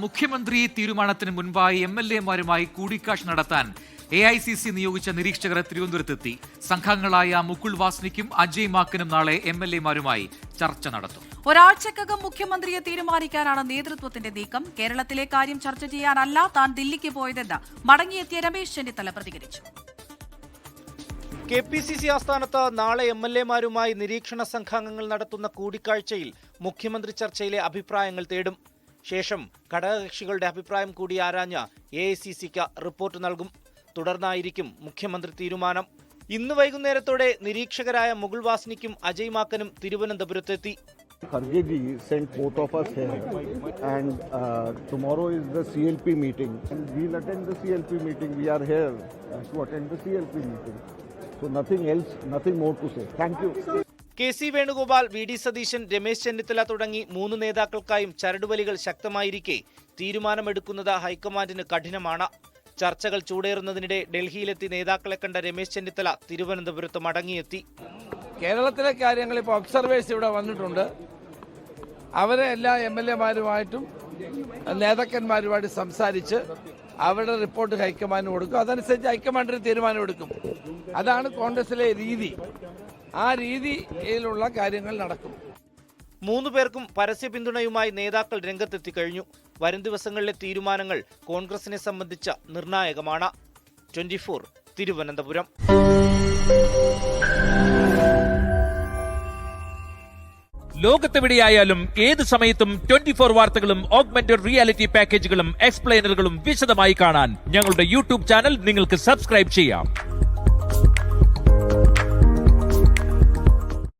മുഖ്യമന്ത്രി തീരുമാനത്തിന് മുൻപായി എംഎൽഎമാരുമായി കൂടിക്കാഴ്ച നടത്താൻ AICC നിയോഗിച്ച നിരീക്ഷകർ തിരുവനന്തപുരത്തെത്തി. സംഘങ്ങളായ മുകുൾ വാസ്നിക്കും അജയ് മാക്കനും നാളെ എംഎൽഎമാരുമായി ചർച്ച നടത്തും. ഒരാഴ്ചക്കകം മുഖ്യമന്ത്രിയെ തീരുമാനിക്കാനാണ് നേതൃത്വത്തിന്റെ നീക്കം. കേരളത്തിലെ കാര്യം ചർച്ച ചെയ്യാനല്ല താൻ ദില്ലിക്ക് പോയതെന്ന് മടങ്ങിയെത്തിയ രമേശ് ചെന്നിത്തല പ്രതികരിച്ചു. KPCC ആസ്ഥാനത്ത് നാളെ എംഎൽഎമാരുമായി നിരീക്ഷണ സംഘാംഗങ്ങൾ നടത്തുന്ന കൂടിക്കാഴ്ചയിൽ മുഖ്യമന്ത്രി ചർച്ചയിലെ അഭിപ്രായങ്ങൾ തേടും. ശേഷം ഘടകകക്ഷികളുടെ അഭിപ്രായം കൂടി ആരാഞ്ഞ് AICCക്ക് റിപ്പോർട്ട് നൽകും. തുടർന്നായിരിക്കും മുഖ്യമന്ത്രി തീരുമാനം. ഇന്ന് വൈകുന്നേരത്തോടെ നിരീക്ഷകരായ Mukul വാസ്നിക്കും Ajay മാക്കനും തിരുവനന്തപുരത്തെത്തി. Kharge ji sent both of us here, and tomorrow is the CLP meeting, and we'll attend the CLP meeting. We are here to attend the CLP meeting, so nothing else, nothing more to say. Thank you. KC Venugopal, VD Satheesan, Ramesh Chennithala തുടങ്ങി 3 നേതാക്കൾക്കായും ചരടുവലികൾ ശക്തമായിരിക്കെ തീരുമാനമെടുക്കുന്നത് ഹൈക്കമാൻഡിന് കഠിനമാണ്. ചർച്ചകൾ ചൂടേറുന്നതിനിടെ ഡൽഹിയിലെത്തി നേതാക്കളെ കണ്ട രമേശ് ചെന്നിത്തല തിരുവനന്തപുരത്ത് മടങ്ങിയെത്തി. കേരളത്തിലെ കാര്യങ്ങൾ ഇപ്പോൾ observers ഇവിടെ വന്നിട്ടുണ്ട്. അവരെ എല്ലാ MLAമാരുമായിട്ടും നേതാക്കന്മാരുമായിട്ട് സംസാരിച്ച് അവരുടെ റിപ്പോർട്ട് ഹൈക്കമാൻഡിന് കൊടുക്കും. അതനുസരിച്ച് ഹൈക്കമാൻഡിന് തീരുമാനമെടുക്കും. അതാണ് കോൺഗ്രസിലെ രീതി. ആ രീതിയിലുള്ള കാര്യങ്ങൾ നടക്കും. 3 പേർക്കും പരസ്യ പിന്തുണയുമായി നേതാക്കൾ രംഗത്തെത്തി കഴിഞ്ഞു. വരും ദിവസങ്ങളിലെ തീരുമാനങ്ങൾ കോൺഗ്രസിനെ സംബന്ധിച്ച നിർണായകമാണ്. 24 തിരുവനന്തപുരം. ലോകത്തെവിടെയായാലും ഏത് സമയത്തും 24 വാർത്തകളും ഓഗ്മെന്റഡ് റിയാലിറ്റി പാക്കേജുകളും എക്സ്പ്ലെയിനറുകളും വിശദമായി കാണാൻ ഞങ്ങളുടെ YouTube ചാനൽ നിങ്ങൾക്ക് സബ്സ്ക്രൈബ് ചെയ്യാം.